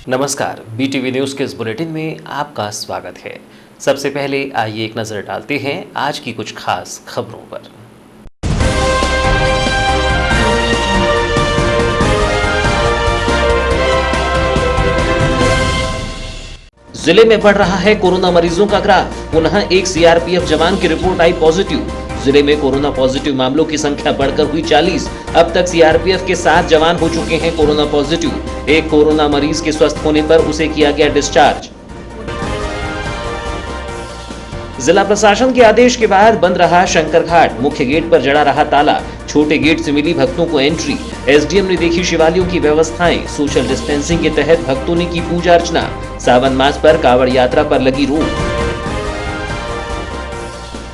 नमस्कार, BTV news के इस बुलेटिन में आपका स्वागत है। सबसे पहले आइए एक नजर डालते हैं आज की कुछ खास खबरों पर। जिले में बढ़ रहा है कोरोना मरीजों का ग्राफ। पुनः एक सीआरपीएफ जवान की रिपोर्ट आई पॉजिटिव। जिले में कोरोना पॉजिटिव मामलों की संख्या बढ़कर हुई 40। अब तक सीआरपीएफ के 7 जवान हो चुके हैं कोरोना पॉजिटिव। एक कोरोना मरीज के स्वस्थ होने पर उसे किया गया डिस्चार्ज। जिला प्रशासन के आदेश के बाद बंद रहा शंकर घाट। मुख्य गेट पर जड़ा रहा ताला। छोटे गेट से मिली भक्तों को एंट्री। एसडीएम ने देखी शिवालयों की व्यवस्थाएं। सोशल डिस्टेंसिंग के तहत भक्तों ने की पूजा अर्चना। सावन मास पर कांवड़ यात्रा पर लगी रोक।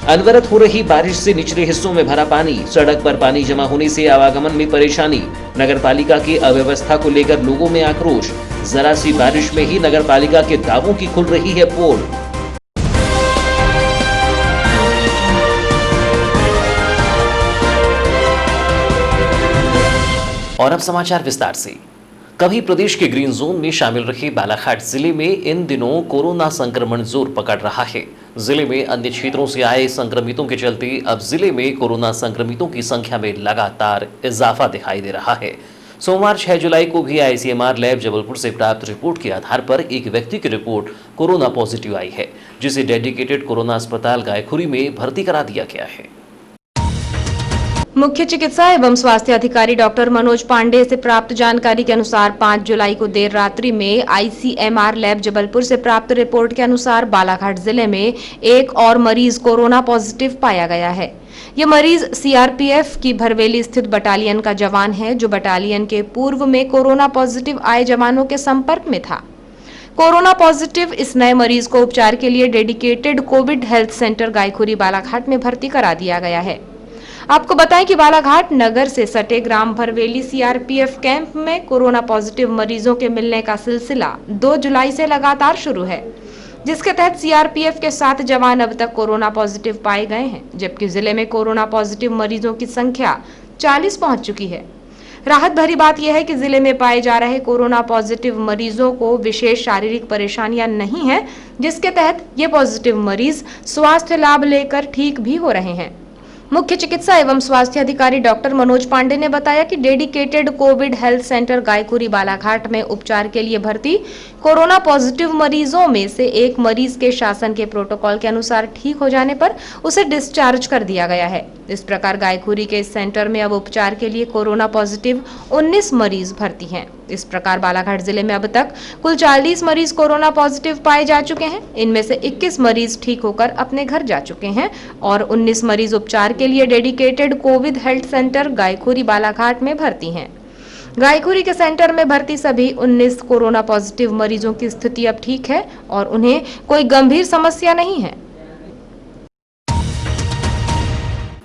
अनवरत हो रही बारिश से निचले हिस्सों में भरा पानी। सड़क पर पानी जमा होने से आवागमन में परेशानी। नगरपालिका की अव्यवस्था को लेकर लोगों में आक्रोश। जरा सी बारिश में ही नगरपालिका के दावों की खुल रही है पोल। और अब समाचार विस्तार से। कभी प्रदेश के ग्रीन जोन में शामिल रहे बालाघाट जिले में इन दिनों कोरोना संक्रमण जोर पकड़ रहा है। जिले में अन्य क्षेत्रों से आए संक्रमितों के चलते अब जिले में कोरोना संक्रमितों की संख्या में लगातार इजाफा दिखाई दे रहा है। सोमवार 6 जुलाई को भी आईसीएमआर लैब जबलपुर से प्राप्त रिपोर्ट के आधार पर एक व्यक्ति की रिपोर्ट कोरोना पॉजिटिव आई है, जिसे डेडिकेटेड कोरोना अस्पताल गायखुरी में भर्ती करा दिया गया है। मुख्य चिकित्सा एवं स्वास्थ्य अधिकारी डॉक्टर मनोज पांडे से प्राप्त जानकारी के अनुसार 5 जुलाई को देर रात्रि में आईसीएमआर लैब जबलपुर से प्राप्त रिपोर्ट के अनुसार बालाघाट जिले में एक और मरीज कोरोना पॉजिटिव पाया गया है। यह मरीज सीआरपीएफ की भरवेली स्थित बटालियन का जवान है, जो बटालियन के पूर्व में कोरोना पॉजिटिव आए जवानों के संपर्क में था। कोरोना पॉजिटिव इस नए मरीज को उपचार के लिए dedicated Covid health centre Gaykhuri Balaghat में भर्ती करा दिया गया है। आपको बताएं कि बालाघाट नगर से सटे ग्राम भरवेली सीआरपीएफ कैंप में कोरोना पॉजिटिव मरीजों के मिलने का सिलसिला 2 जुलाई से लगातार शुरू है, जिसके तहत सीआरपीएफ के 7 जवान अब तक कोरोना पॉजिटिव पाए गए हैं, जबकि जिले में कोरोना पॉजिटिव मरीजों की संख्या 40 पहुंच चुकी है। राहत भरी बात यह है कि जिले में पाए जा रहे कोरोना पॉजिटिव मरीजों को विशेष शारीरिक परेशानियां नहीं है, जिसके तहत ये पॉजिटिव मरीज स्वास्थ्य लाभ लेकर ठीक भी हो रहे हैं। मुख्य चिकित्सा एवं स्वास्थ्य अधिकारी डॉक्टर मनोज पांडे ने बताया कि dedicated Covid health centre Gaykhuri Balaghat में उपचार के लिए भर्ती कोरोना पॉजिटिव मरीजों में से एक मरीज के शासन के प्रोटोकॉल के अनुसार ठीक हो जाने पर उसे डिस्चार्ज कर दिया गया है। इस प्रकार गायखुरी के इस सेंटर में अब उपचार के लिए कोरोना पॉजिटिव 19 मरीज भर्ती हैं। इस प्रकार बालाघाट जिले में अब तक कुल 40 मरीज कोरोना पॉजिटिव पाए जा चुके हैं। इनमें से 21 मरीज ठीक होकर अपने घर जा चुके हैं और 19 मरीज उपचार के लिए dedicated Covid health centre Gaykhuri Balaghat में भर्ती हैं। गायखुरी के सेंटर में भर्ती सभी 19 कोरोना पॉजिटिव मरीजों की स्थिति अब ठीक है और उन्हें कोई गंभीर समस्या नहीं है।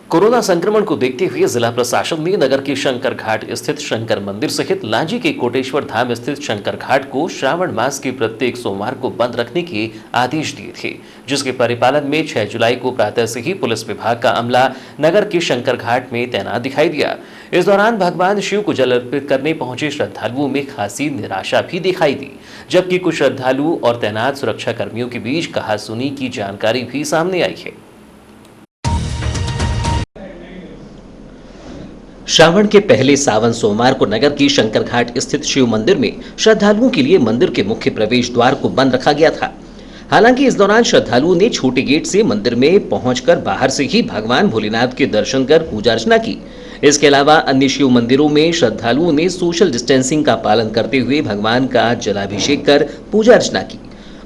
कोरोना संक्रमण को देखते हुए जिला प्रशासन ने नगर के शंकर घाट स्थित शंकर मंदिर सहित लांजी के कोटेश्वर धाम स्थित शंकर घाट को श्रावण मास के प्रत्येक सोमवार को बंद रखने के आदेश दिए थे, जिसके परिपालन में 6 जुलाई को प्रातः से ही पुलिस विभाग का अमला नगर के शंकर घाट में तैनात दिखाई दिया। इस दौरान भगवान शिव को जल अर्पित करने पहुंचे श्रद्धालुओं में खासी निराशा भी दिखाई दी, जबकि कुछ श्रद्धालु और तैनात सुरक्षा कर्मियों के बीच कहासुनी की जानकारी भी सामने आई है। श्रावण के पहले सावन सोमवार को नगर की शंकर घाट स्थित शिव मंदिर में श्रद्धालुओं के लिए मंदिर के मुख्य प्रवेश द्वार को बंद रखा गया था। हालांकि इस दौरान श्रद्धालुओं ने छोटे गेट से मंदिर में पहुंचकर बाहर से ही भगवान भोलेनाथ के दर्शन कर पूजा अर्चना की। इसके अलावा अन्य शिव मंदिरों में श्रद्धालुओं ने सोशल डिस्टेंसिंग का पालन करते हुए भगवान का जलाभिषेक कर पूजा अर्चना की।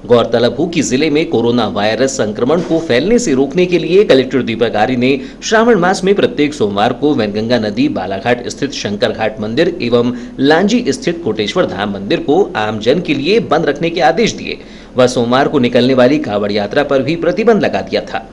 गौरतलब हो कि जिले में कोरोना वायरस संक्रमण को फैलने से रोकने के लिए कलेक्टर दीपक आर्य ने श्रावण मास में प्रत्येक सोमवार को वैनगंगा नदी बालाघाट स्थित शंकर घाट मंदिर एवं लांजी स्थित कोटेश्वर धाम मंदिर को आमजन के लिए बंद रखने के आदेश दिए व सोमवार को निकलने वाली कांवड़ यात्रा पर भी प्रतिबंध लगा दिया था।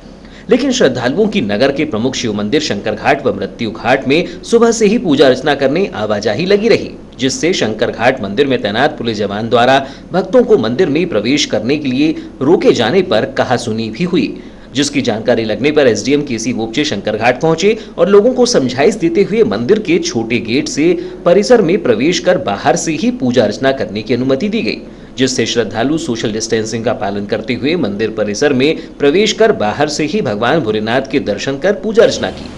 लेकिन श्रद्धालुओं की नगर के प्रमुख शिव मंदिर शंकर घाट व मृत्यु घाट में सुबह से ही पूजा अर्चना करने आवाजाही लगी रही, जिससे शंकर घाट मंदिर में तैनात पुलिस जवान द्वारा भक्तों को मंदिर में प्रवेश करने के लिए रोके जाने पर कहासुनी भी हुई, जिसकी जानकारी लगने पर एसडीएम केसी बोपचे शंकर घाट पहुंचे और लोगों को समझाइश देते हुए मंदिर के छोटे गेट से परिसर में प्रवेश कर बाहर से ही पूजा अर्चना करने की अनुमति दी गई, जिससे श्रद्धालु सोशल डिस्टेंसिंग का पालन करते हुए मंदिर परिसर में प्रवेश कर बाहर से ही भगवान भोलेनाथ के दर्शन कर पूजा अर्चना की।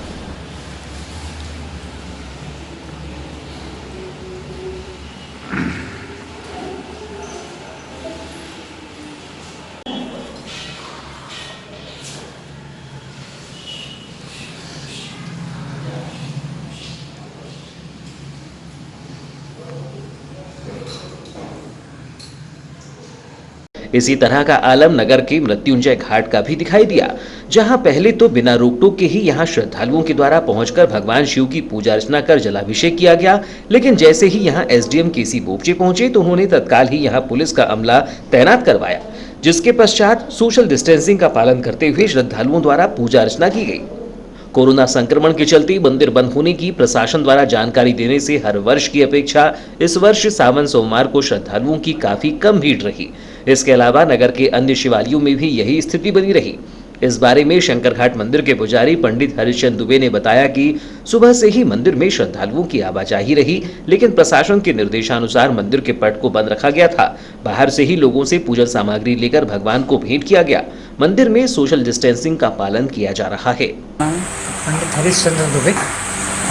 इसी तरह का आलम नगर के मृत्युंजय घाट का भी दिखाई दिया, जहां पहले तो बिना रोक टोक के ही यहां श्रद्धालुओं के द्वारा पहुंचकर भगवान शिव की पूजा अर्चना कर जलाभिषेक किया गया। लेकिन जैसे ही यहां एसडीएम केसी बोपचे पहुंचे तो उन्होंने तत्काल ही यहां पुलिस का अमला तैनात करवाया, जिसके पश्चात सोशल डिस्टेंसिंग का पालन करते हुए श्रद्धालुओं द्वारा पूजा अर्चना की गई। कोरोना संक्रमण के चलते मंदिर बंद होने की प्रशासन द्वारा जानकारी देने से हर वर्ष की अपेक्षा इस वर्ष सावन सोमवार को श्रद्धालुओं की काफी कम भीड़ रही। इसके अलावा नगर के अन्य शिवालयों में भी यही स्थिति बनी रही। इस बारे में शंकर घाट मंदिर के पुजारी पंडित हरिश्चंद्र दुबे ने बताया कि सुबह से ही मंदिर में श्रद्धालुओं की आवाजाही रही, लेकिन प्रशासन के निर्देशानुसार मंदिर के पट को बंद रखा गया था। बाहर से ही लोगों से पूजन सामग्री लेकर भगवान को भेंट किया गया। मंदिर में सोशल डिस्टेंसिंग का पालन किया जा रहा है। पंडित हरिश्चंद्र दुबे।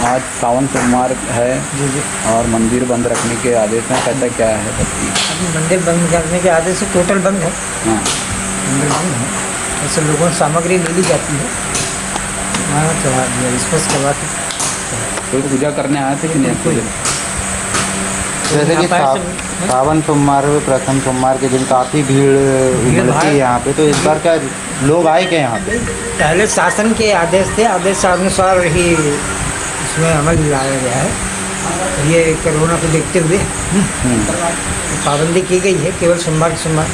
आज सावन सोमवार है जी और मंदिर बंद रखने के आदेश हैं, कैसा क्या है? अभी मंदिर बंद करने के आदेश से टोटल बंद है। हाँ, मंदिर बंद है, ऐसे लोगों से सामग्री ले ली जाती है। हाँ, चढ़ा दिया, स्पर्श करवा के। कोई पूजा करने आए थे कि नहीं? कोई जैसे कि सावन सोमवार प्रथम सोमवार के दिन काफ़ी भीड़ उमड़ती है यहाँ पे, तो इस बार क्या लोग आए क्या यहाँ पे? पहले शासन के आदेश थे, आदेश अनुसार ही इसमें अमल लाया गया है। ये कोरोना को देखते हुए पाबंदी की गई है, केवल सोमवार सोमवार।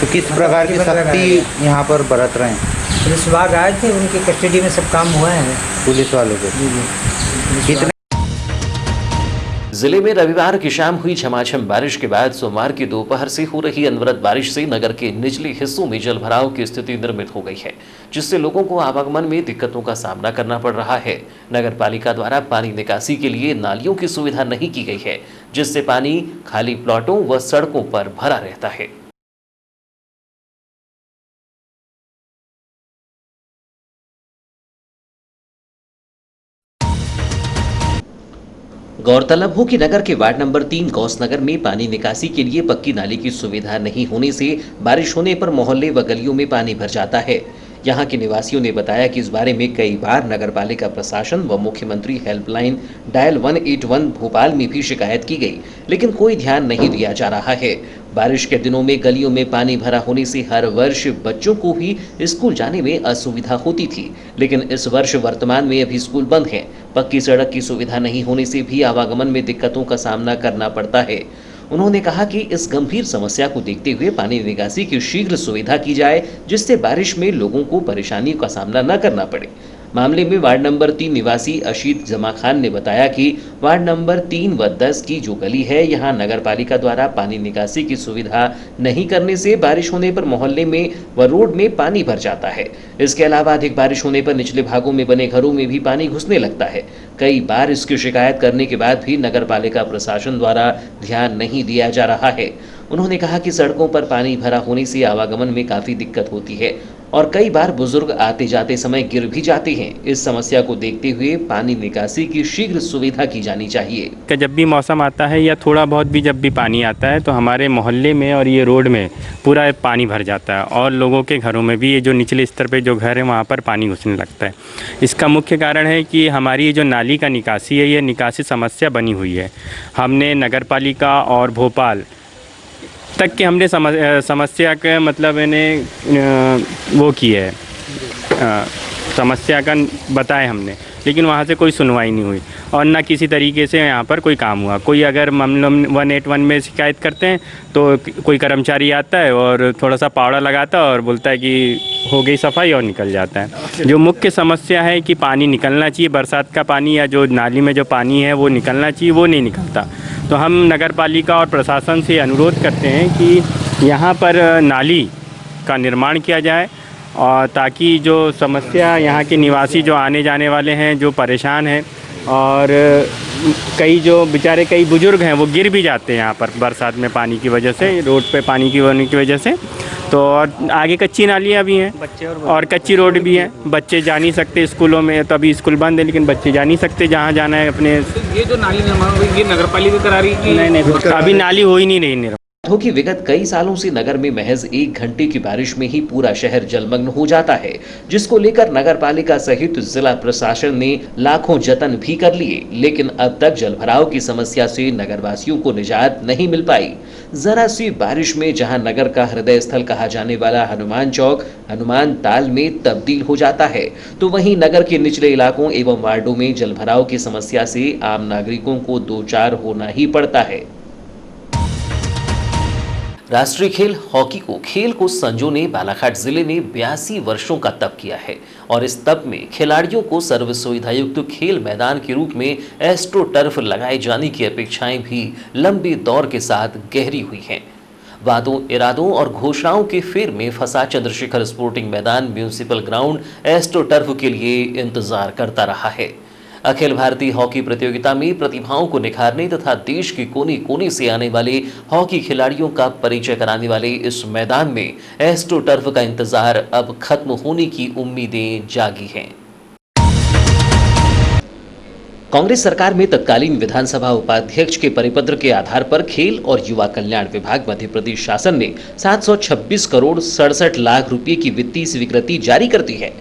तो किस प्रकार की सख्ती यहाँ पर बरत रहे हैं? पुलिस विभाग आए थे, उनकी कस्टडी में सब काम हुआ है। पुलिस वालों के कितने? जिले में रविवार की शाम हुई झमाझम बारिश के बाद सोमवार की दोपहर से हो रही अनवरत बारिश से नगर के निचले हिस्सों में जलभराव की स्थिति निर्मित हो गई है, जिससे लोगों को आवागमन में दिक्कतों का सामना करना पड़ रहा है। नगर पालिका द्वारा पानी निकासी के लिए नालियों की सुविधा नहीं की गई है, जिससे पानी खाली प्लॉटों व सड़कों पर भरा रहता है। गौरतलब हो कि नगर के वार्ड नंबर 3 गौस नगर में पानी निकासी के लिए पक्की नाली की सुविधा नहीं होने से बारिश होने पर मोहल्ले व गलियों में पानी भर जाता है। यहाँ के निवासियों ने बताया कि इस बारे में कई बार नगरपालिका प्रशासन व मुख्यमंत्री हेल्पलाइन डायल 181 भोपाल में भी शिकायत की गई, लेकिन कोई ध्यान नहीं दिया जा रहा है। बारिश के दिनों में गलियों में पानी भरा होने से हर वर्ष बच्चों को भी स्कूल जाने में असुविधा होती थी, लेकिन इस वर्ष वर्तमान में अभी स्कूल बंद है। पक्की सड़क की सुविधा नहीं होने से भी आवागमन में दिक्कतों का सामना करना पड़ता है। उन्होंने कहा कि इस गंभीर समस्या को देखते हुए पानी निकासी की शीघ्र सुविधा की जाए, जिससे बारिश में लोगों को परेशानियों का सामना न करना पड़े। मामले में वार्ड नंबर 3 निवासी अशीत जमा खान ने बताया कि वार्ड नंबर 3 व 10 की जो गली है, यहाँ नगरपालिका द्वारा पानी निकासी की सुविधा नहीं करने से बारिश होने पर मोहल्ले में व रोड में पानी भर जाता है। इसके अलावा अधिक बारिश होने पर निचले भागों में बने घरों में भी पानी घुसने लगता है। कई बार इसकी शिकायत करने के बाद भी नगरपालिका प्रशासन द्वारा ध्यान नहीं दिया जा रहा है। उन्होंने कहा कि सड़कों पर पानी भरा होने से आवागमन में काफी दिक्कत होती है और कई बार बुजुर्ग आते जाते समय गिर भी जाते हैं। इस समस्या को देखते हुए पानी निकासी की शीघ्र सुविधा की जानी चाहिए। कि जब भी मौसम आता है या थोड़ा बहुत भी जब भी पानी आता है तो हमारे मोहल्ले में और ये रोड में पूरा पानी भर जाता है और लोगों के घरों में भी, ये जो निचले स्तर पे जो घर है वहाँ पर पानी घुसने लगता है। इसका मुख्य कारण है कि हमारी जो नाली का निकासी है, ये निकासी समस्या बनी हुई है। हमने नगरपालिका और भोपाल तक के हमने समस्या का मतलब इन्हें वो की है, समस्या का बताया हमने, लेकिन वहाँ से कोई सुनवाई नहीं हुई और ना किसी तरीके से यहाँ पर कोई काम हुआ। कोई अगर मामला 181 में शिकायत करते हैं तो कोई कर्मचारी आता है और थोड़ा सा पावड़ा लगाता है और बोलता है कि हो गई सफाई और निकल जाता है। जो मुख्य समस्या है कि पानी निकलना चाहिए, बरसात का पानी या जो नाली में जो पानी है वो निकलना चाहिए, वो नहीं निकलता। तो हम नगरपालिका और प्रशासन से अनुरोध करते हैं कि यहाँ पर नाली का निर्माण किया जाए और ताकि जो समस्या यहाँ के निवासी जो आने जाने वाले हैं जो परेशान हैं और कई जो बेचारे कई बुजुर्ग हैं वो गिर भी जाते हैं यहाँ पर बरसात में पानी की वजह से, रोड पे पानी की होने की वजह से। तो और आगे कच्ची नालियाँ भी हैं और कच्ची रोड भी है, बच्चे जा नहीं सकते स्कूलों में, तो अभी स्कूल बंद है लेकिन बच्चे जा नहीं सकते जहाँ जाना है अपने। ये जो नाली निर्माण हुई ये नगर पालिका करा रही है? नहीं, अभी नाली हो ही नहीं रही। हो कि विगत कई सालों से नगर में महज 1 घंटे की बारिश में ही पूरा शहर जलमग्न हो जाता है, जिसको लेकर नगर पालिका सहित जिला प्रशासन ने लाखों जतन भी कर लिए, लेकिन अब तक जलभराव की समस्या से नगरवासियों को निजात नहीं मिल पाई। जरा सी बारिश में जहां नगर का हृदय स्थल कहा जाने वाला हनुमान चौक हनुमान ताल में तब्दील हो जाता है, तो वहीं नगर के निचले इलाकों एवं वार्डों में जलभराव की समस्या से आम नागरिकों को दो चार होना ही पड़ता है। राष्ट्रीय खेल हॉकी खेल को संजोने बालाघाट जिले ने 82 वर्षों का तप किया है और इस तप में खिलाड़ियों को सर्व सुविधायुक्त खेल मैदान के रूप में एस्ट्रो टर्फ लगाए जाने की अपेक्षाएं भी लंबे दौर के साथ गहरी हुई हैं। वादों, इरादों और घोषणाओं के फेर में फंसा चंद्रशेखर स्पोर्टिंग मैदान म्यूनिसिपल ग्राउंड एस्ट्रो टर्फ के लिए इंतजार करता रहा है। अखिल भारतीय हॉकी प्रतियोगिता में प्रतिभाओं को निखारने तथा देश के कोने कोने से आने वाले हॉकी खिलाड़ियों का परिचय कराने वाले इस मैदान में एस्ट्रो टर्फ का इंतजार अब खत्म होने की उम्मीदें जागी हैं। कांग्रेस सरकार में तत्कालीन विधानसभा उपाध्यक्ष के परिपत्र के आधार पर खेल और युवा कल्याण विभाग मध्य प्रदेश शासन ने 726 करोड़ 67 लाख रुपए की वित्तीय स्वीकृति जारी कर दी है।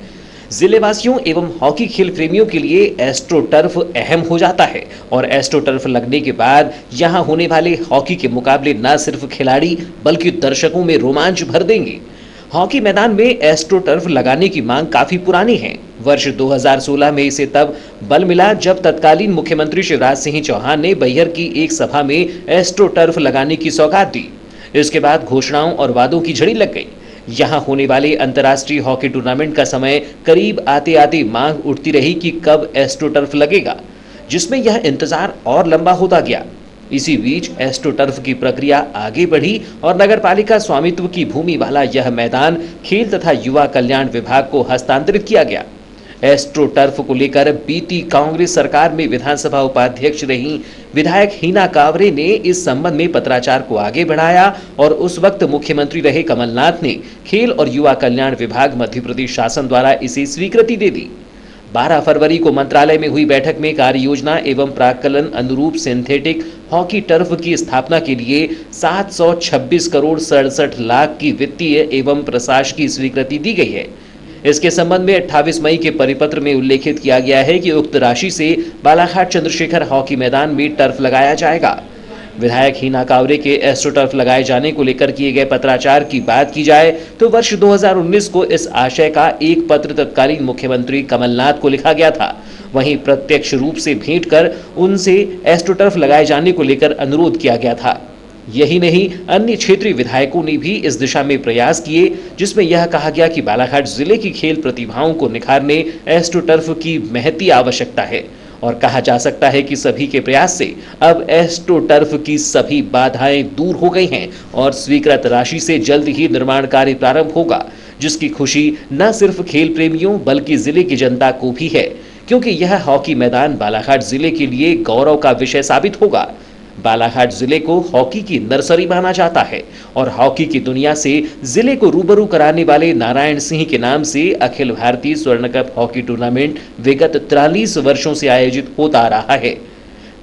जिलेवासियों एवं हॉकी खेल प्रेमियों के लिए एस्ट्रो टर्फ अहम हो जाता है और एस्ट्रो टर्फ लगने के बाद यहां होने वाले हॉकी के मुकाबले न सिर्फ खिलाड़ी बल्कि दर्शकों में रोमांच भर देंगे। हॉकी मैदान में एस्ट्रो टर्फ लगाने की मांग काफी पुरानी है। वर्ष 2016 में इसे तब बल मिला जब तत्कालीन मुख्यमंत्री शिवराज सिंह चौहान ने बैहर की एक सभा में एस्ट्रो टर्फ लगाने की सौगात दी। इसके बाद घोषणाओं और वादों की झड़ी लग गई। यहां होने वाले अंतर्राष्ट्रीय हॉकी टूर्नामेंट का समय करीब आते आते मांग उठती रही कि कब एस्ट्रो टर्फ लगेगा, जिसमें यह इंतजार और लंबा होता गया। इसी बीच एस्ट्रो टर्फ की प्रक्रिया आगे बढ़ी और नगरपालिका स्वामित्व की भूमि वाला यह मैदान खेल तथा युवा कल्याण विभाग को हस्तांतरित किया गया। एस्ट्रो टर्फ को लेकर बीती कांग्रेस सरकार में विधानसभा उपाध्यक्ष रही विधायक हीना कावरे ने इस संबंध में पत्राचार को आगे बढ़ाया और उस वक्त मुख्यमंत्री रहे कमलनाथ ने खेल और युवा कल्याण विभाग मध्य प्रदेश शासन द्वारा इसे स्वीकृति दे दी। 12 फरवरी को मंत्रालय में हुई बैठक में कार्य योजना एवं प्राक्कलन अनुरूप सिंथेटिक हॉकी टर्फ की स्थापना के लिए 726 करोड़ 67 लाख की वित्तीय एवं प्रशासकीय स्वीकृति दी गई है। इसके संबंध में 28 मई के परिपत्र में उल्लेखित किया गया है कि उक्त राशि से बालाघाट चंद्रशेखर हॉकी मैदान में टर्फ लगाया जाएगा। विधायक हीना कावरे के एस्ट्रो टर्फ लगाए जाने को लेकर किए गए पत्राचार की बात की जाए तो वर्ष 2019 को इस आशय का एक पत्र तत्कालीन मुख्यमंत्री कमलनाथ को लिखा गया था। वहीं प्रत्यक्ष रूप से भेंट कर उनसे एस्ट्रो टर्फ लगाए जाने को लेकर अनुरोध किया गया था। यही नहीं, अन्य क्षेत्रीय विधायकों ने भी इस दिशा में प्रयास किए, जिसमें यह कहा गया कि बालाघाट जिले की खेल प्रतिभाओं को निखारने एस्ट्रो टर्फ की महती आवश्यकता है और कहा जा सकता है कि सभी के प्रयास से अब एस्ट्रो टर्फ की सभी बाधाएं दूर हो गई हैं और स्वीकृत राशि से जल्द ही निर्माण कार्य प्रारंभ होगा, जिसकी खुशी न सिर्फ खेल प्रेमियों बल्कि जिले की जनता को भी है, क्योंकि यह हॉकी मैदान बालाघाट जिले के लिए गौरव का विषय साबित होगा। बालाघाट जिले को हॉकी की नर्सरी माना जाता है और हॉकी की दुनिया से जिले को रूबरू कराने वाले नारायण सिंह के नाम से अखिल भारतीय स्वर्ण कप हॉकी टूर्नामेंट विगत 43 वर्षों से आयोजित होता आ रहा है।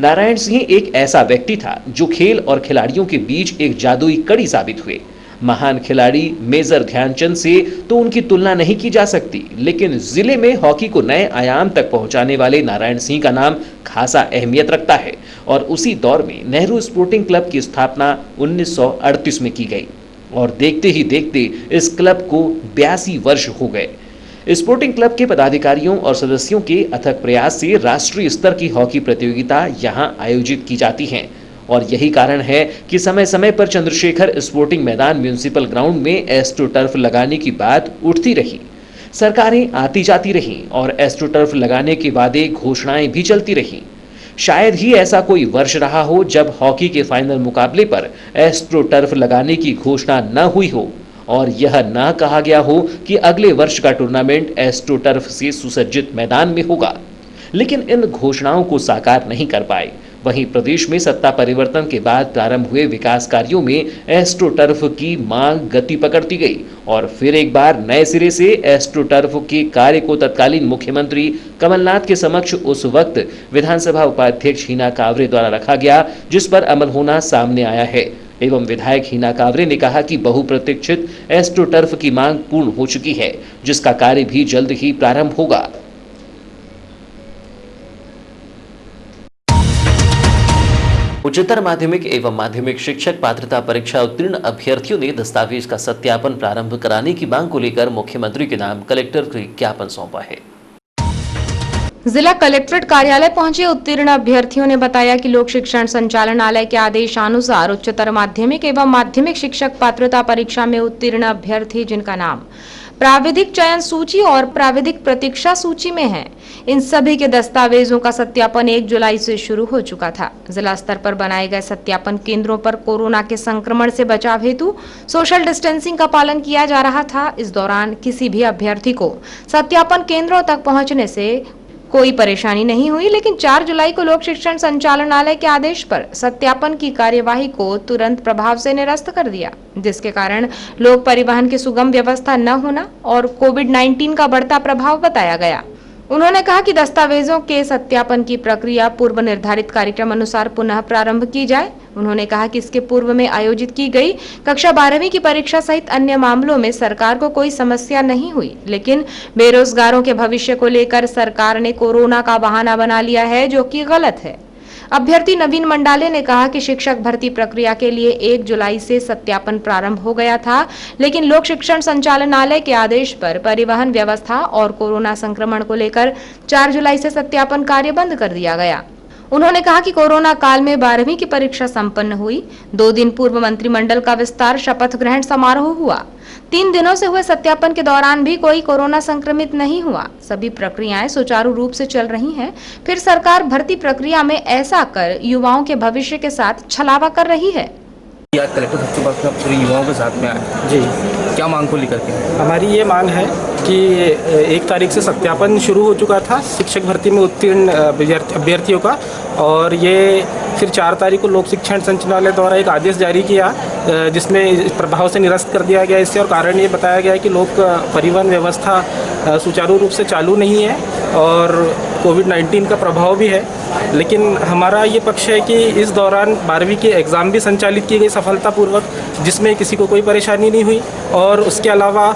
नारायण सिंह एक ऐसा व्यक्ति था जो खेल और खिलाड़ियों के बीच एक जादुई कड़ी साबित हुए। महान खिलाड़ी मेजर ध्यानचंद से तो उनकी तुलना नहीं की जा सकती, लेकिन जिले में हॉकी को नए आयाम तक पहुंचाने वाले नारायण सिंह का नाम खासा अहमियत रखता है और उसी दौर में नेहरू स्पोर्टिंग क्लब की स्थापना 1938 में की गई और देखते ही देखते इस क्लब को 82 वर्ष हो गए। स्पोर्टिंग क्लब के पदाधिकारियों और सदस्यों के अथक प्रयास से राष्ट्रीय स्तर की हॉकी प्रतियोगिता यहां आयोजित की जाती हैं और यही कारण है कि समय समय पर चंद्रशेखर स्पोर्टिंग मैदान म्यूनिसिपल ग्राउंड में एस्ट्रो टर्फ लगाने की बात उठती रही। सरकारें आती जाती रहीं और एस्ट्रो टर्फ लगाने के वादे घोषणाएं भी चलती रहीं। शायद ही ऐसा कोई वर्ष रहा हो जब हॉकी के फाइनल मुकाबले पर एस्ट्रो टर्फ लगाने की घोषणा न हुई हो और यह न कहा गया हो कि अगले वर्ष का टूर्नामेंट एस्ट्रो टर्फ से सुसज्जित मैदान में होगा। लेकिन इन घोषणाओं को साकार नहीं कर पाए। वहीं प्रदेश में सत्ता परिवर्तन के बाद प्रारंभ हुए विकास कार्यों में एस्ट्रोटर्फ की मांग गति पकड़ती गई और फिर एक बार नए सिरे से एस्ट्रोटर्फ के कार्य को तत्कालीन मुख्यमंत्री कमलनाथ के समक्ष उस वक्त विधानसभा उपाध्यक्ष हिना कांवरे द्वारा रखा गया, जिस पर अमल होना सामने आया है। एवं विधायक हिना कांवरे ने कहा कि बहुप्रतीक्षित एस्ट्रोटर्फ की मांग पूर्ण हो चुकी है, जिसका कार्य भी जल्द ही प्रारंभ होगा। उच्चतर माध्यमिक एवं माध्यमिक शिक्षक पात्रता परीक्षा उत्तीर्ण अभ्यर्थियों ने दस्तावेज का सत्यापन प्रारंभ कराने की मांग को लेकर मुख्यमंत्री के नाम कलेक्टर को ज्ञापन सौंपा है। जिला कलेक्ट्रेट कार्यालय पहुंचे उत्तीर्ण अभ्यर्थियों ने बताया कि लोक शिक्षण संचालनालय के आदेशानुसार उच्चतर माध्यमिक एवं माध्यमिक शिक्षक पात्रता परीक्षा में उत्तीर्ण अभ्यर्थी जिनका नाम प्राविधिक चयन सूची और प्राविधिक प्रतीक्षा सूची में है, इन सभी के दस्तावेजों का सत्यापन 1 जुलाई से शुरू हो चुका था। जिला स्तर पर बनाए गए सत्यापन केंद्रों पर कोरोना के संक्रमण से बचाव हेतु सोशल डिस्टेंसिंग का पालन किया जा रहा था। इस दौरान किसी भी अभ्यर्थी को सत्यापन केंद्रों तक पहुंचने से कोई परेशानी नहीं हुई, लेकिन 4 जुलाई को लोक शिक्षण संचालनालय के आदेश पर सत्यापन की कार्यवाही को तुरंत प्रभाव से निरस्त कर दिया, जिसके कारण लोक परिवहन की सुगम व्यवस्था न होना और कोविड-19 का बढ़ता प्रभाव बताया गया। उन्होंने कहा कि दस्तावेजों के सत्यापन की प्रक्रिया पूर्व निर्धारित कार्यक्रम अनुसार पुनः प्रारंभ की जाए। उन्होंने कहा कि इसके पूर्व में आयोजित की गई कक्षा 12वीं की परीक्षा सहित अन्य मामलों में सरकार को कोई समस्या नहीं हुई, लेकिन बेरोजगारों के भविष्य को लेकर सरकार ने कोरोना का बहाना बना लिया है, जो कि गलत है। अभ्यर्थी नवीन मंडाले ने कहा कि शिक्षक भर्ती प्रक्रिया के लिए 1 जुलाई से सत्यापन प्रारंभ हो गया था, लेकिन लोक शिक्षण संचालनालय के आदेश पर परिवहन व्यवस्था और कोरोना संक्रमण को लेकर 4 जुलाई से सत्यापन कार्य बंद कर दिया गया। उन्होंने कहा कि कोरोना काल में 12वीं की परीक्षा संपन्न हुई। 2 दिन पूर्व मंत्रिमंडल का विस्तार शपथ ग्रहण समारोह हुआ। 3 दिनों से हुए सत्यापन के दौरान भी कोई कोरोना संक्रमित नहीं हुआ। सभी प्रक्रियाएं सुचारू रूप से चल रही हैं। फिर सरकार भर्ती प्रक्रिया में ऐसा कर युवाओं के भविष्य के साथ छलावा कर रही है। आज कलेक्टर साहब के पास में पूरे युवाओं के साथ में आए जी, क्या मांग को लेकर के? हमारी ये मांग है कि 1 तारीख से सत्यापन शुरू हो चुका था शिक्षक भर्ती में उत्तीर्ण अभ्यर्थियों का, और ये फिर 4 तारीख को लोक शिक्षण संचालनालय द्वारा एक आदेश जारी किया, जिसमें प्रभाव से निरस्त कर दिया गया इससे। और कारण ये बताया गया है कि लोक परिवहन व्यवस्था सुचारू रूप से चालू नहीं है और कोविड-19 का प्रभाव भी है। लेकिन हमारा ये पक्ष है कि इस दौरान 12वीं के एग्ज़ाम भी संचालित किए गए सफलतापूर्वक, जिसमें किसी को कोई परेशानी नहीं हुई। और उसके अलावा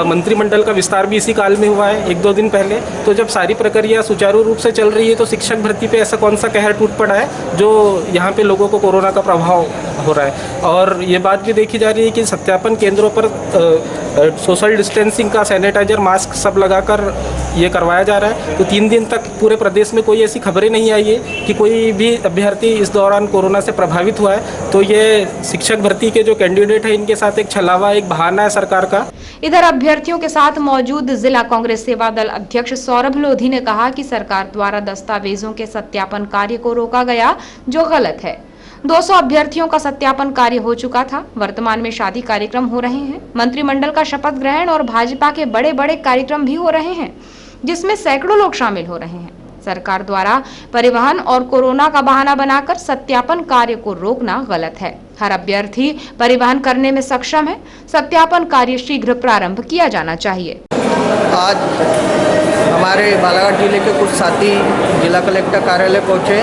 मंत्रिमंडल का विस्तार भी इसी काल में हुआ है 1-2 दिन पहले। तो जब सारी प्रक्रिया सुचारू रूप से चल रही है तो शिक्षक भर्ती पे ऐसा कौन सा कहर टूट पड़ा है जो यहाँ पे लोगों को कोरोना का प्रभाव हो रहा है। और ये बात भी देखी जा रही है कि सत्यापन केंद्रों पर सोशल डिस्टेंसिंग का सैनिटाइजर, मास्क सब लगाकर ये करवाया जा रहा है। तो 3 दिन तक पूरे प्रदेश में कोई ऐसी खबरें नहीं आई है कि कोई भी अभ्यर्थी इस दौरान कोरोना से प्रभावित हुआ है। तो ये शिक्षक भर्ती के जो कैंडिडेट है इनके साथ एक छलावा, एक बहाना है सरकार का। इधर अभ्यर्थियों के साथ मौजूद जिला कांग्रेस सेवा दल अध्यक्ष सौरभ लोधी ने कहा कि सरकार द्वारा दस्तावेजों के सत्यापन कार्य को रोका गया, जो गलत है। 200 अभ्यर्थियों का सत्यापन कार्य हो चुका था। वर्तमान में शादी कार्यक्रम हो रहे हैं, मंत्रिमंडल का शपथ ग्रहण और भाजपा के बड़े बड़े कार्यक्रम भी हो रहे हैं, जिसमें सैकड़ों लोग शामिल हो रहे हैं। सरकार द्वारा परिवहन और कोरोना का बहाना बनाकर सत्यापन कार्य को रोकना गलत है। हर अभ्यर्थी परिवहन करने में सक्षम है। सत्यापन कार्य शीघ्र प्रारंभ किया जाना चाहिए। आज हमारे बालाघाट जिले के कुछ साथी जिला कलेक्टर कार्यालय पहुंचे।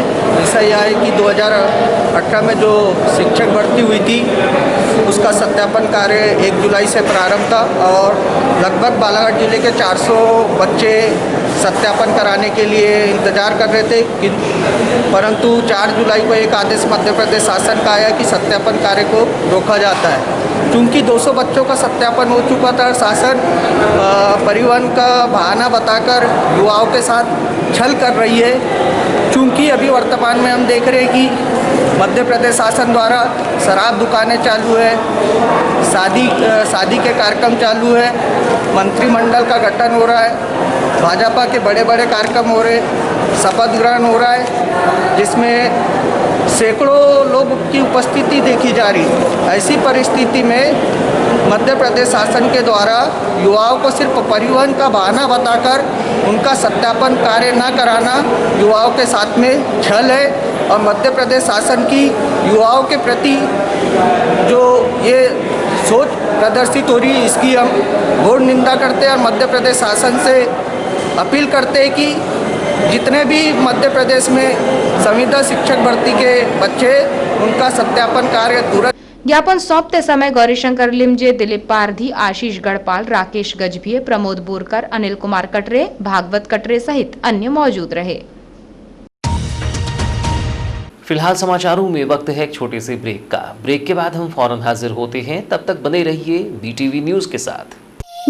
ऐसा यह है कि 2018 में जो शिक्षक भर्ती हुई थी उसका सत्यापन कार्य 1 जुलाई से प्रारंभ था और लगभग बालाघाट जिले के 400 बच्चे सत्यापन कराने के लिए इंतज़ार कर रहे थे, परंतु 4 जुलाई को एक आदेश मध्य प्रदेश शासन का आया कि सत्यापन कार्य को रोका जाता है। क्योंकि 200 बच्चों का सत्यापन हो चुका था, शासन परिवहन का बहाना बताकर युवाओं के साथ छल कर रही है। क्योंकि अभी वर्तमान में हम देख रहे हैं कि मध्य प्रदेश शासन द्वारा शराब दुकानें चालू है, शादी के कार्यक्रम चालू है, मंत्रिमंडल का गठन हो रहा है, भाजपा के बड़े बड़े कार्यक्रम हो रहे, शपथ ग्रहण हो रहा है, जिसमें सैकड़ों लोग की उपस्थिति देखी जा रही है। ऐसी परिस्थिति में मध्य प्रदेश शासन के द्वारा युवाओं को सिर्फ परिवहन का बहाना बताकर उनका सत्यापन कार्य न कराना युवाओं के साथ में छल है और मध्य प्रदेश शासन की युवाओं के प्रति जो ये सोच प्रदर्शित हो रही है इसकी हम घोर निंदा करते हैं और मध्य प्रदेश शासन से अपील करते हैं कि जितने भी मध्य प्रदेश में संविदा शिक्षक भर्ती के बच्चे उनका सत्यापन कार्य तुरंत। ज्ञापन सौंपते समय गौरीशंकर लिमजे, दिलीप पारधी, आशीष गढ़पाल, राकेश गजभिये, प्रमोद बोरकर, अनिल कुमार कटरे, भागवत कटरे सहित अन्य मौजूद रहे। फिलहाल समाचारों में वक्त है एक छोटे से ब्रेक का। ब्रेक के बाद हम फौरन हाजिर होते हैं, तब तक बने रहिए बीटीवी न्यूज के साथ।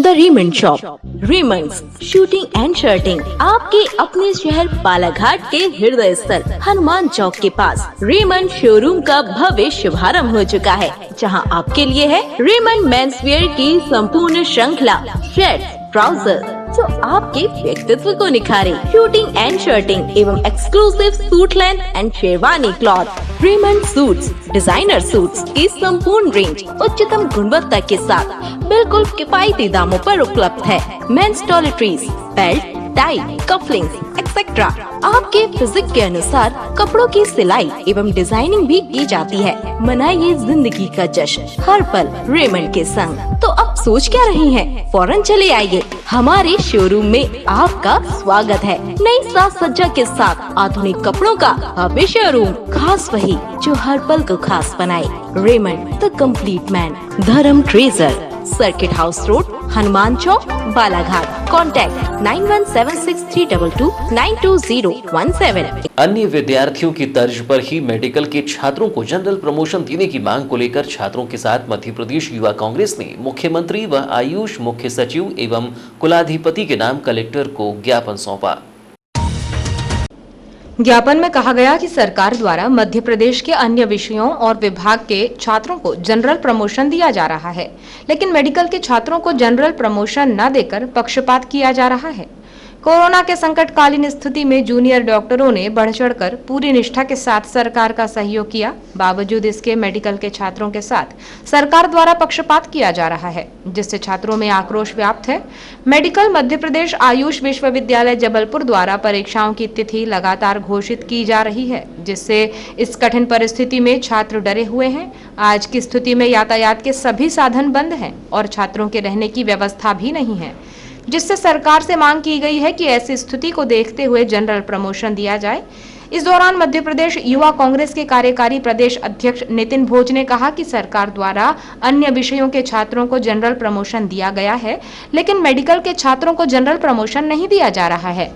The Raymond shop, Raymond's shooting and shirting, आपके अपने शहर बालाघाट के हृदय स्थल हनुमान चौक के पास रेमंड शोरूम का भव्य शुभारंभ हो चुका है, जहां आपके लिए है रेमंड मेंसवेयर की संपूर्ण श्रृंखला, शर्ट, ट्राउजर जो आपके व्यक्तित्व को निखारे, शूटिंग एंड शर्टिंग एवं exclusive suit length and sherwani cloth, Raymond suits, designer suits की संपूर्ण रेंज उच्चतम गुणवत्ता के साथ बिल्कुल किफायती दामों पर उपलब्ध है। Men's toiletries, belt, tie, cufflinks etcetera आपके फिजिक के अनुसार कपड़ों की सिलाई एवं डिजाइनिंग भी की जाती है। मनाइए जिंदगी का जश्न हर पल रेमंड के संग। तो अब सोच क्या रही हैं? फौरन चले आइए, हमारे शोरूम में आपका स्वागत है। नई साज सज्जा के साथ आधुनिक कपड़ों का भव्य शोरूम, खास वही जो हर पल को खास बनाए। Raymond the complete man, Dharam treasure, circuit house road, Hanuman Chowk, Balaghat. Contact 917632922017। अन्य विद्यार्थियों की तर्ज पर ही मेडिकल के छात्रों को जनरल प्रमोशन देने की मांग को लेकर छात्रों के साथ मध्य प्रदेश युवा कांग्रेस ने मुख्यमंत्री व आयुष मुख्य सचिव एवं कुलाधिपति के नाम कलेक्टर को ज्ञापन सौंपा। ज्ञापन में कहा गया कि सरकार द्वारा मध्य प्रदेश के अन्य विषयों और विभाग के छात्रों को जनरल प्रमोशन दिया जा रहा है, लेकिन मेडिकल के छात्रों को जनरल प्रमोशन न देकर पक्षपात किया जा रहा है। कोरोना के संकटकालीन स्थिति में जूनियर डॉक्टरों ने बढ़ चढ़कर पूरी निष्ठा के साथ सरकार का सहयोग किया। बावजूद इसके मेडिकल के छात्रों के साथ सरकार द्वारा पक्षपात किया जा रहा है, जिससे छात्रों में आक्रोश व्याप्त है। मेडिकल मध्य प्रदेश आयुष विश्वविद्यालय जबलपुर द्वारा परीक्षाओं की तिथि लगातार घोषित की जा रही है, जिससे इस कठिन परिस्थिति में छात्र डरे हुए हैं। आज की स्थिति में यातायात के सभी साधन बंद हैं और छात्रों के रहने की व्यवस्था भी नहीं है, जिससे सरकार से मांग की गई है कि ऐसी स्थिति को देखते हुए जनरल प्रमोशन दिया जाए। इस दौरान मध्य प्रदेश युवा कांग्रेस के कार्यकारी प्रदेश अध्यक्ष नितिन भोज ने कहा कि सरकार द्वारा अन्य विषयों के छात्रों को जनरल प्रमोशन दिया गया है, लेकिन मेडिकल के छात्रों को जनरल प्रमोशन नहीं दिया जा रहा है।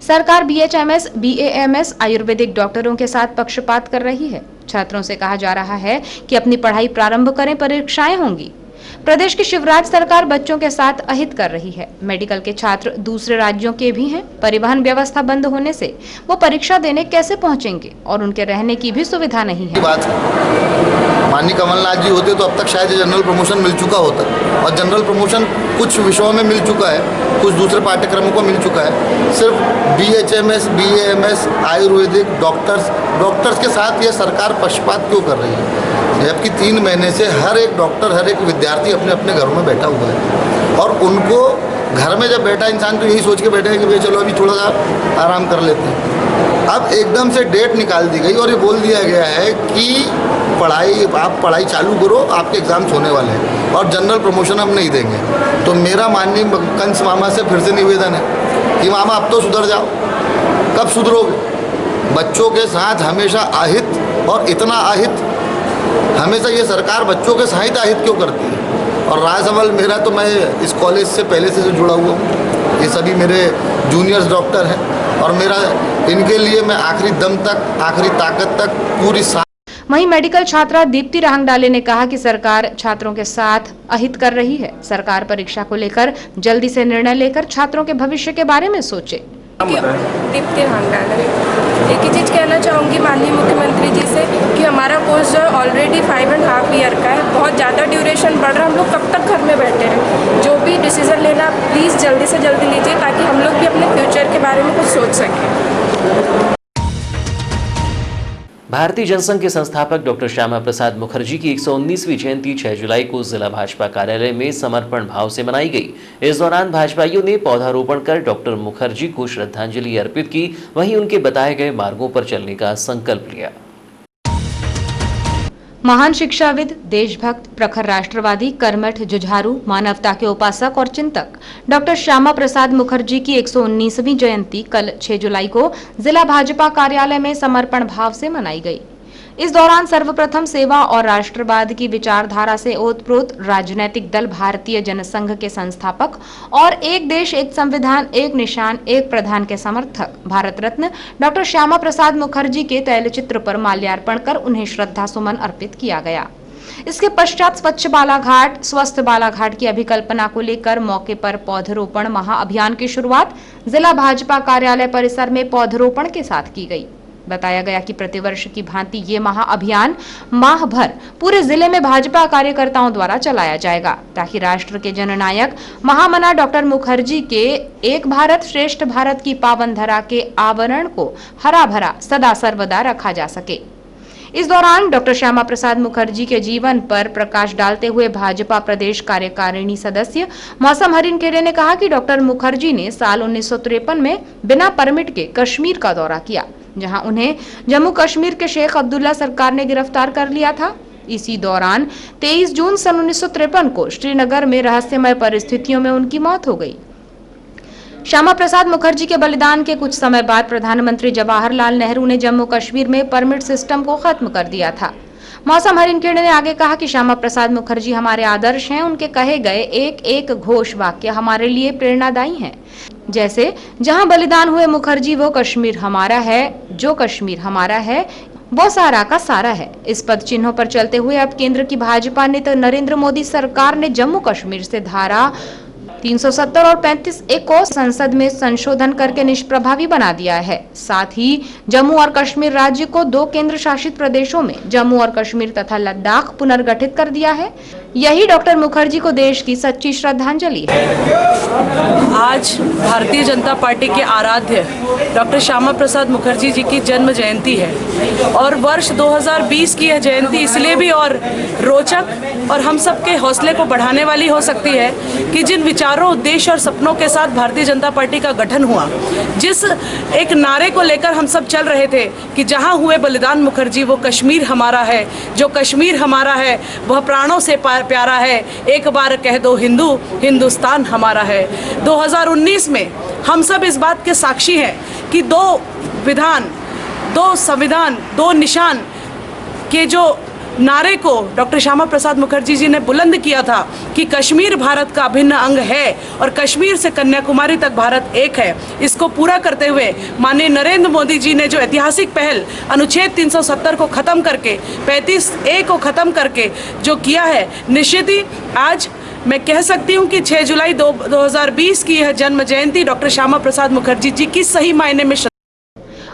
सरकार BHMS, BAMS आयुर्वेदिक डॉक्टरों के साथ पक्षपात कर रही है। छात्रों से कहा जा रहा है कि अपनी पढ़ाई प्रारंभ करें, परीक्षाएं होंगी। प्रदेश की शिवराज सरकार बच्चों के साथ अहित कर रही है। मेडिकल के छात्र दूसरे राज्यों के भी हैं। परिवहन व्यवस्था बंद होने से वो परीक्षा देने कैसे पहुंचेंगे और उनके रहने की भी सुविधा नहीं है। माननीय कमलनाथ जी होते तो अब तक शायद जनरल प्रमोशन मिल चुका होता, और जनरल प्रमोशन कुछ विषयों में मिल चुका है, कुछ दूसरे पाठ्यक्रमों को मिल चुका है। सिर्फ BHMS, BAMS आयुर्वेदिक डॉक्टर्स के साथ ये सरकार पक्षपात क्यों कर रही है? जबकि 3 महीने से हर एक डॉक्टर, हर एक विद्यार्थी अपने अपने घरों में बैठा हुआ है, और उनको घर में जब बैठा इंसान तो यही सोच के बैठा है कि भाई चलो अभी थोड़ा सा आराम कर लेते हैं। अब एकदम से डेट निकाल दी गई और ये बोल दिया गया है कि आप पढ़ाई चालू करो, आपके एग्ज़ाम्स होने वाले हैं और जनरल प्रमोशन हम नहीं देंगे। तो मेरा माननीय कंस मामा से फिर से निवेदन है कि मामा अब तो सुधर जाओ। कब सुधरोगे? बच्चों के साथ हमेशा अहित, और इतना अहित हमेशा ये सरकार बच्चों के साथ अहित क्यों करती है? और रहा सवाल मेरा, तो मैं इस कॉलेज से पहले से जुड़ा हुआ हूँ। ये सभी मेरे जूनियर्स डॉक्टर हैं और मेरा इनके लिए मैं आखिरी दम तक, आखिरी ताकत तक पूरी वहीं मेडिकल छात्रा दीप्ति राहंगडाले ने कहा कि सरकार छात्रों के साथ अहित कर रही है। सरकार परीक्षा को लेकर जल्दी से निर्णय लेकर छात्रों के भविष्य के बारे में सोचे। दीप्ति राहंगडाले, एक ही चीज़ कहना चाहूँगी माननीय मुख्यमंत्री जी से कि हमारा कोर्स जो ऑलरेडी 5.5 ईयर का है, बहुत ज़्यादा ड्यूरेशन बढ़ रहा है। हम लोग कब तक घर में बैठे रहें? जो भी डिसीजन लेना प्लीज़ जल्दी से जल्दी लीजिए, ताकि हम लोग भी अपने फ्यूचर के बारे में कुछ सोच सकें। भारतीय जनसंघ के संस्थापक डॉक्टर श्यामा प्रसाद मुखर्जी की 119वीं जयंती 6 जुलाई को जिला भाजपा कार्यालय में समर्पण भाव से मनाई गई। इस दौरान भाजपाइयों ने पौधारोपण कर डॉक्टर मुखर्जी को श्रद्धांजलि अर्पित की, वहीं उनके बताए गए मार्गों पर चलने का संकल्प लिया। महान शिक्षाविद, देशभक्त, प्रखर राष्ट्रवादी, कर्मठ, जुझारू, मानवता के उपासक और चिंतक डॉक्टर श्यामा प्रसाद मुखर्जी की 119वीं जयंती कल 6 जुलाई को जिला भाजपा कार्यालय में समर्पण भाव से मनाई गई। इस दौरान सर्वप्रथम सेवा और राष्ट्रवाद की विचारधारा से ओतप्रोत राजनीतिक दल भारतीय जनसंघ के संस्थापक और एक देश, एक संविधान, एक निशान, एक प्रधान के समर्थक भारत रत्न डॉक्टर श्यामा प्रसाद मुखर्जी के तैलचित्र पर माल्यार्पण कर उन्हें श्रद्धा सुमन अर्पित किया गया। इसके पश्चात स्वच्छ बालाघाट, स्वस्थ बालाघाट की अभिकल्पना को लेकर मौके पर पौधरोपण महाअभियान की शुरुआत जिला भाजपा कार्यालय परिसर में पौधरोपण के साथ की गई। बताया गया कि प्रतिवर्ष की भांति ये महाअभियान माह भर पूरे जिले में भाजपा कार्यकर्ताओं द्वारा चलाया जाएगा, ताकि राष्ट्र के जननायक महामना डॉक्टर मुखर्जी के एक भारत श्रेष्ठ भारत की पावन धरा के आवरण को हरा भरा सदा सर्वदा रखा जा सके। इस दौरान डॉक्टर श्यामा प्रसाद मुखर्जी के जीवन पर प्रकाश डालते हुए भाजपा प्रदेश कार्यकारिणी सदस्य मौसम हरिनखेड़े ने कहा कि डॉक्टर मुखर्जी ने साल 1953 में बिना परमिट के कश्मीर का दौरा किया, जहां उन्हें जम्मू कश्मीर के शेख अब्दुल्ला सरकार ने गिरफ्तार कर लिया था। इसी दौरान 23 जून सन 1953 को श्रीनगर में रहस्यमय परिस्थितियों में उनकी मौत हो गई। श्यामा प्रसाद मुखर्जी के बलिदान के कुछ समय बाद प्रधानमंत्री जवाहरलाल नेहरू ने जम्मू कश्मीर में परमिट सिस्टम को खत्म कर दिया था। मौसम हरिनखेड़े ने आगे कहा कि श्यामा प्रसाद मुखर्जी हमारे आदर्श हैं। उनके कहे गए एक एक घोष वाक्य हमारे लिए प्रेरणादायी हैं। जैसे, जहां बलिदान हुए मुखर्जी वो कश्मीर हमारा है, जो कश्मीर हमारा है वो सारा का सारा है। इस पद चिन्हों पर चलते हुए अब केंद्र की भाजपा नेता नरेंद्र मोदी सरकार ने जम्मू कश्मीर से धारा 370 और 35A को संसद में संशोधन करके निष्प्रभावी बना दिया है। साथ ही जम्मू और कश्मीर राज्य को 2 केंद्र शासित प्रदेशों में जम्मू और कश्मीर तथा लद्दाख पुनर्गठित कर दिया है। यही डॉक्टर मुखर्जी को देश की सच्ची श्रद्धांजलि है। आज भारतीय जनता पार्टी के आराध्य डॉक्टर श्यामा प्रसाद मुखर्जी जी की जन्म जयंती है और वर्ष 2020 की यह जयंती इसलिए भी और रोचक और हम सबके हौसले को बढ़ाने वाली हो सकती है कि जिन विचारों, उद्देश्य और सपनों के साथ भारतीय जनता पार्टी का गठन हुआ, जिस एक नारे को लेकर हम सब चल रहे थे कि जहां हुए बलिदान मुखर्जी वो कश्मीर हमारा है, जो कश्मीर हमारा है वह प्राणों से प्यारा है, एक बार कह दो हिंदू, हिंदुस्तान हमारा है। 2019 में हम सब इस बात के साक्षी हैं कि 2 विधान, 2 संविधान, 2 निशान के जो नारे को डॉक्टर श्यामा प्रसाद मुखर्जी जी ने बुलंद किया था कि कश्मीर भारत का अभिन्न अंग है और कश्मीर से कन्याकुमारी तक भारत एक है, इसको पूरा करते हुए माननीय नरेंद्र मोदी जी ने जो ऐतिहासिक पहल अनुच्छेद 370 को ख़त्म करके 35A को ख़त्म करके जो किया है, निश्चित ही आज मैं कह सकती हूँ कि 6 जुलाई 2020 की यह जन्म जयंती डॉक्टर श्यामा प्रसाद मुखर्जी जी की सही मायने में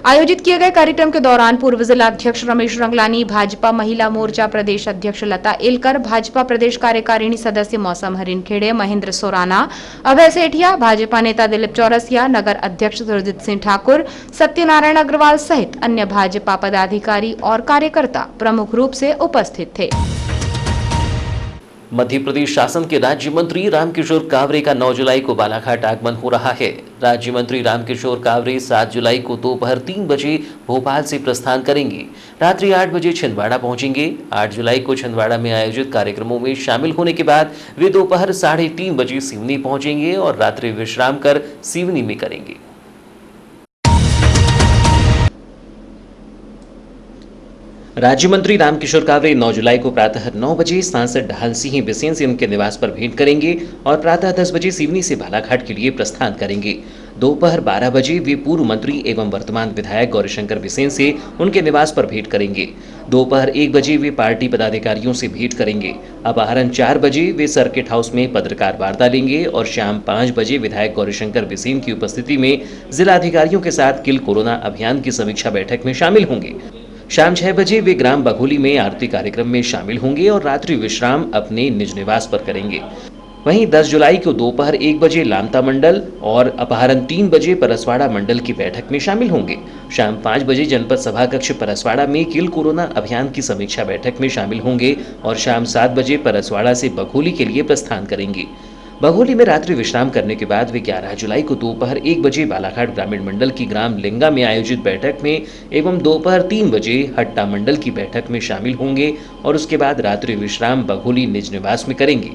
आयोजित किए गए कार्यक्रम के दौरान पूर्व जिला अध्यक्ष रमेश रंगलानी, भाजपा महिला मोर्चा प्रदेश अध्यक्ष लता एलकर, भाजपा प्रदेश कार्यकारिणी सदस्य मौसम हरिनखेड़े, महेंद्र सोराना, अभय सेठिया, भाजपा नेता दिलीप चौरसिया, नगर अध्यक्ष सुरजीत सिंह ठाकुर, सत्यनारायण अग्रवाल सहित अन्य भाजपा पदाधिकारी और कार्यकर्ता प्रमुख रूप से उपस्थित थे। मध्य प्रदेश शासन के राज्य मंत्री रामकिशोर कावरे का 9 जुलाई को बालाघाट आगमन हो रहा है। राज्य मंत्री रामकिशोर कावरे 7 जुलाई को दोपहर 3 बजे भोपाल से प्रस्थान करेंगे। रात्रि 8 बजे छिंदवाड़ा पहुंचेंगे। 8 जुलाई को छिंदवाड़ा में आयोजित कार्यक्रमों में शामिल होने के बाद वे दोपहर 3:30 बजे सिवनी पहुंचेंगे और रात्रि विश्राम कर सिवनी में करेंगे। राज्य मंत्री रामकिशोर कावरे 9 जुलाई को प्रातः 9 बजे सांसद ढाल सिंह बिसेन से उनके निवास पर भेंट करेंगे और प्रातः 10 बजे सिवनी से बालाघाट के लिए प्रस्थान करेंगे। दोपहर 12 बजे वे पूर्व मंत्री एवं वर्तमान विधायक गौरीशंकर बिसेन से उनके निवास पर भेंट करेंगे। दोपहर 1 बजे वे पार्टी पदाधिकारियों से भेंट करेंगे। अपराह्न 4 बजे वे सर्किट हाउस में पत्रकार वार्ता लेंगे और शाम 5 बजे विधायक गौरीशंकर बिसेन की उपस्थिति में जिलाधिकारियों के साथ किल कोरोना अभियान की समीक्षा बैठक में शामिल होंगे। शाम 6 बजे वे ग्राम बघोली में आरती कार्यक्रम में शामिल होंगे और रात्रि विश्राम अपने निज निवास पर करेंगे। वहीं 10 जुलाई को दोपहर 1 बजे लामता मंडल और अपराह्न 3 बजे परसवाड़ा मंडल की बैठक में शामिल होंगे। शाम 5 बजे जनपद सभा कक्ष परसवाड़ा में किल कोरोना अभियान की समीक्षा बैठक में शामिल होंगे और शाम 7 बजे परसवाड़ा से बघोली के लिए प्रस्थान करेंगे। बघोली में रात्रि विश्राम करने के बाद वे 11 जुलाई को दोपहर 1 बजे बालाघाट ग्रामीण मंडल की ग्राम लिंगा में आयोजित बैठक में एवं दोपहर 3 बजे हट्टा मंडल की बैठक में शामिल होंगे और उसके बाद रात्रि विश्राम बघोली निज निवास में करेंगे।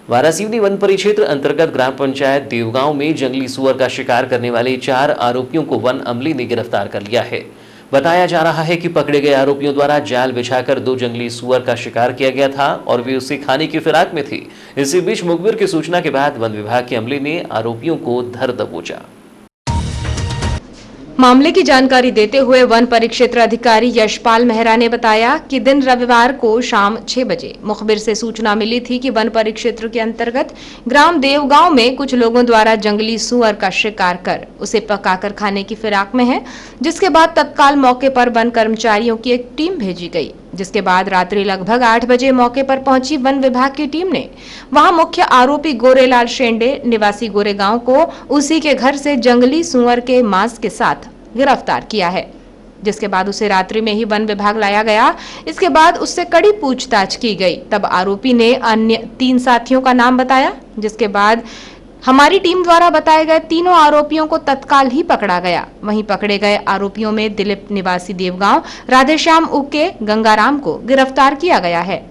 वारासिवनी वन परिक्षेत्र अंतर्गत ग्राम पंचायत देवगांव में जंगली सुअर का शिकार करने वाले 4 आरोपियों को वन अमले ने गिरफ्तार कर लिया है। बताया जा रहा है कि पकड़े गए आरोपियों द्वारा जाल बिछाकर 2 जंगली सुअर का शिकार किया गया था और वे उसे खाने की फिराक में थे। इसी बीच मुखबिर की सूचना के बाद वन विभाग के अमले ने आरोपियों को धर दबोचा। मामले की जानकारी देते हुए वन परिक्षेत्र अधिकारी यशपाल मेहरा ने बताया कि दिन रविवार को शाम 6 बजे मुखबिर से सूचना मिली थी कि वन परिक्षेत्र के अंतर्गत ग्राम देवगांव में कुछ लोगों द्वारा जंगली सुअर का शिकार कर उसे पकाकर खाने की फिराक में है, जिसके बाद तत्काल मौके पर वन कर्मचारियों की एक टीम भेजी गई। जिसके बाद रात्रि लगभग 8 बजे मौके पर पहुंची वन विभाग की टीम ने वहां मुख्य आरोपी गोरेलाल शेंडे निवासी गोरेगांव को उसी के घर से जंगली सुअर के मांस के साथ गिरफ्तार किया है, जिसके बाद उसे रात्रि में ही वन विभाग लाया गया। इसके बाद उससे कड़ी पूछताछ की गई। तब आरोपी ने अन्य 3 साथियों का नाम बताया, जिसके बाद हमारी टीम द्वारा बताए गए तीनों आरोपियों को तत्काल ही पकड़ा गया। वहीं पकड़े गए आरोपियों में दिलीप निवासी देवगांव, राधेश्याम उके गंगाराम को गिरफ्तार किया गया है।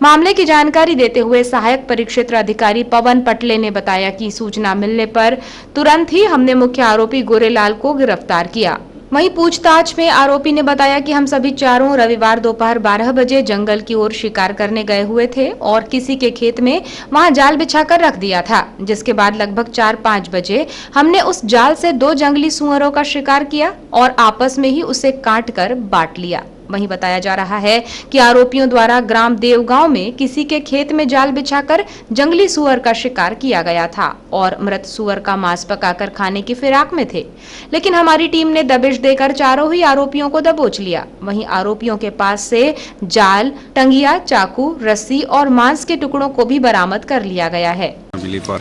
मामले की जानकारी देते हुए सहायक परिक्षेत्र अधिकारी पवन पटले ने बताया कि सूचना मिलने पर तुरंत ही हमने मुख्य आरोपी गोरेलाल को गिरफ्तार किया। वहीं पूछताछ में आरोपी ने बताया कि हम सभी चारों रविवार दोपहर 12 बजे जंगल की ओर शिकार करने गए हुए थे और किसी के खेत में वहां जाल बिछाकर रख दिया था, जिसके बाद लगभग 4-5 बजे हमने उस जाल से 2 जंगली सुअरों का शिकार किया और आपस में ही उसे काट कर बांट लिया। वहीं बताया जा रहा है कि आरोपियों द्वारा ग्राम देवगांव में किसी के खेत में जाल बिछाकर जंगली सुअर का शिकार किया गया था और मृत सुअर का मांस पकाकर खाने की फिराक में थे, लेकिन हमारी टीम ने दबिश देकर चारों ही आरोपियों को दबोच लिया। वहीं आरोपियों के पास से जाल, टंगिया, चाकू, रस्सी और मांस के टुकड़ों को भी बरामद कर लिया गया है।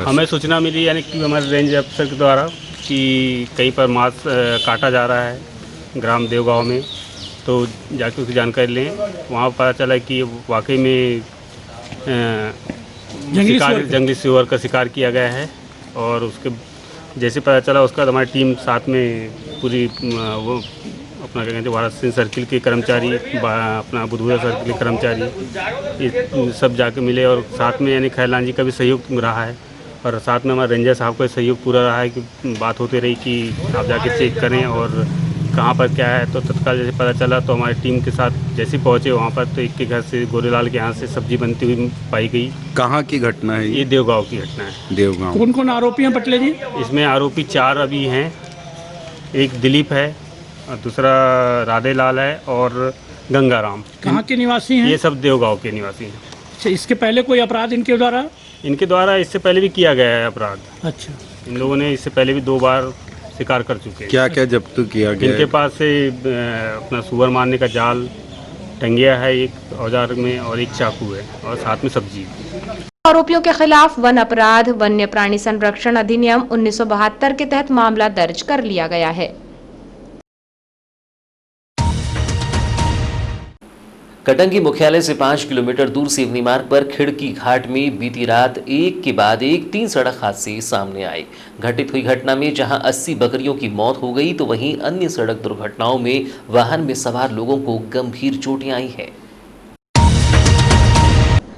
हमें सूचना मिली यानी कि हमारे रेंज अफसर के द्वारा कि कहीं पर मांस काटा जा रहा है ग्राम देवगांव में, तो जाके उसकी जानकारी लें। वहाँ पता चला कि वाकई में जंगली सुअर का शिकार किया गया है और उसके जैसे पता चला उसका हमारी टीम साथ में पूरी वो अपना क्या कहते हैं वाराणसी सर्किल के कर्मचारी, अपना बुधवार सर्किल के कर्मचारी, ये सब जाके मिले और साथ में यानी खैरलाल जी का भी सहयोग रहा है और साथ में हमारे रेंजर साहब का सहयोग पूरा रहा है कि बात होती रही कि आप जाके चेक करें और कहाँ पर क्या है। तो तत्काल जैसे पता चला तो हमारी टीम के साथ जैसे पहुँचे वहाँ पर तो एक के घर से गोरेलाल के यहाँ से सब्जी बनती हुई पाई गई। कहाँ की घटना है ये देवगांव की घटना है। देवगांव। कौन कौन आरोपी हैं पटले जी? इसमें आरोपी 4 अभी हैं। एक दिलीप है, दूसरा राधेलाल है और गंगाराम। कहाँ के निवासी हैं? ये सब देवगांव के निवासी हैं। अच्छा, इसके पहले कोई अपराध इनके द्वारा? इससे पहले भी किया गया है अपराध। अच्छा, इन लोगों ने इससे पहले भी 2 बार शिकार कर चुके हैं। क्या क्या जब्त किया गया? इनके पास से अपना सुअर मारने का जाल, टंगिया है एक औजार में और एक चाकू है और साथ में सब्जी। आरोपियों के खिलाफ वन अपराध वन्य प्राणी संरक्षण अधिनियम 1972 के तहत मामला दर्ज कर लिया गया है। कटंगी मुख्यालय से 5 किलोमीटर दूर सिवनी मार्ग पर खिड़की घाट में बीती रात एक के बाद एक 3 सड़क हादसे सामने आए। घटित हुई घटना में जहां 80 बकरियों की मौत हो गई तो वहीं अन्य सड़क दुर्घटनाओं में वाहन में सवार लोगों को गंभीर चोटें आई हैं।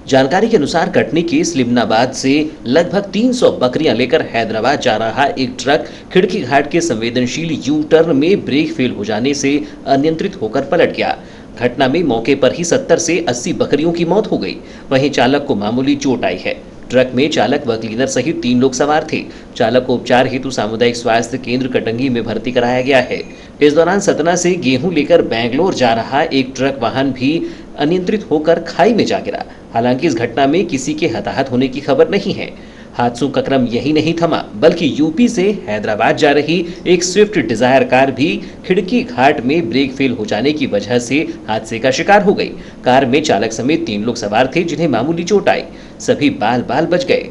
जानकारी के अनुसार कटनी के स्लिमनाबाद से लगभग 300 बकरियां लेकर हैदराबाद जा रहा एक ट्रक खिड़की घाट के संवेदनशील यू टर्न में ब्रेक फेल हो जाने से अनियंत्रित होकर पलट गया। घटना में मौके पर ही 70 से 80 बकरियों की मौत हो गई। वहीं चालक को मामूली चोट आई है। ट्रक में चालक व क्लीनर सहित 3 लोग सवार थे। चालक को उपचार हेतु सामुदायिक स्वास्थ्य केंद्र कटंगी में भर्ती कराया गया है। इस दौरान सतना से गेहूं लेकर बेंगलोर जा रहा एक ट्रक वाहन भी अनियंत्रित होकर खाई में जा गिरा। हालांकि इस घटना में किसी के हताहत होने की खबर नहीं है। हादसों का क्रम यही नहीं थमा, बल्कि यूपी से हैदराबाद जा रही एक स्विफ्ट डिजायर कार भी खिड़की घाट में ब्रेक फेल हो जाने की वजह से हादसे का शिकार हो गई। कार में चालक समेत 3 लोग सवार थे जिन्हें मामूली चोट आई। सभी बाल बाल बच गए।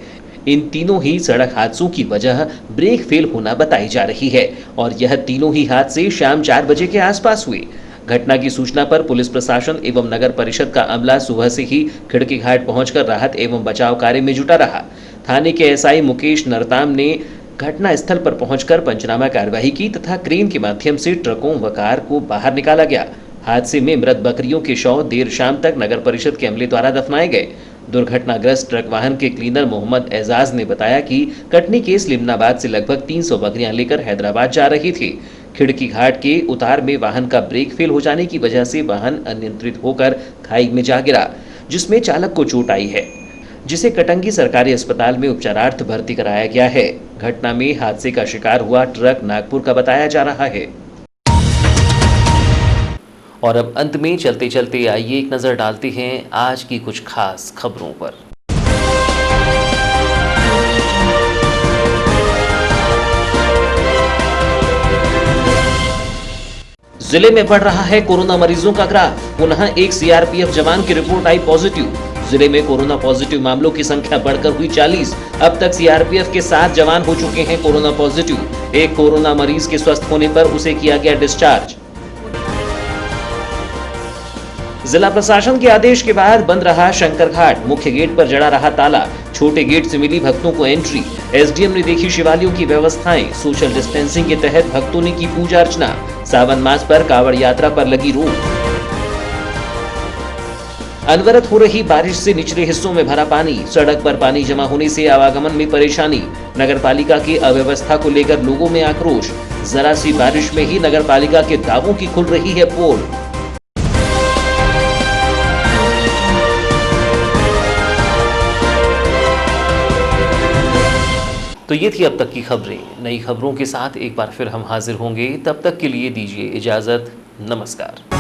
इन तीनों ही सड़क हादसों की वजह ब्रेक फेल होना बताई जा रही है और यह तीनों ही हादसे शाम 4 बजे के आसपास हुए। घटना की सूचना पर पुलिस प्रशासन एवं नगर परिषद का अमला सुबह से ही खिड़की घाट पहुंचकर राहत एवं बचाव कार्य में जुटा रहा। थाने के एसआई मुकेश नरताम ने घटना स्थल पर पहुंचकर पंचनामा कार्यवाही की तथा क्रेन के माध्यम से ट्रकों व कार को बाहर निकाला गया। हादसे में मृत बकरियों के शव देर शाम तक नगर परिषद के अमले द्वारा दफनाए गए। दुर्घटनाग्रस्त ट्रक वाहन के क्लीनर मोहम्मद एजाज ने बताया कि कटनी के स्लिमनाबाद से लगभग 300 बकरियां लेकर हैदराबाद जा रही थी। खिड़की घाट के उतार में वाहन का ब्रेक फेल हो जाने की वजह से वाहन अनियंत्रित होकर खाई में जा गिरा, जिसमें चालक को चोट आई है, जिसे कटंगी सरकारी अस्पताल में उपचारार्थ भर्ती कराया गया है। घटना में हादसे का शिकार हुआ ट्रक नागपुर का बताया जा रहा है। और अब अंत में चलते चलते आइए एक नजर डालते हैं आज की कुछ खास खबरों पर। जिले में बढ़ रहा है कोरोना मरीजों का ग्राफ। पुनः एक सीआरपीएफ जवान की रिपोर्ट आई पॉजिटिव। जिले में कोरोना पॉजिटिव मामलों की संख्या बढ़कर हुई 40। अब तक सीआरपीएफ के 7 जवान हो चुके हैं कोरोना पॉजिटिव। एक कोरोना मरीज के स्वस्थ होने पर उसे किया गया डिस्चार्ज। जिला प्रशासन के आदेश के बाद बंद रहा शंकर घाट। मुख्य गेट पर जड़ा रहा ताला। छोटे गेट से मिली भक्तों को एंट्री। एसडीएम ने देखी शिवालयों की व्यवस्थाएं। सोशल डिस्टेंसिंग के तहत भक्तों ने की पूजा अर्चना। सावन मास पर कांवड़ यात्रा पर लगी रोक। अनवरत हो रही बारिश से निचले हिस्सों में भरा पानी। सड़क पर पानी जमा होने से आवागमन में परेशानी। नगरपालिका की अव्यवस्था को लेकर लोगों में आक्रोश। जरा सी बारिश में ही नगरपालिका के दावों की खुल रही है पोल। तो ये थी अब तक की खबरें। नई खबरों के साथ एक बार फिर हम हाजिर होंगे। तब तक के लिए दीजिए इजाजत। नमस्कार।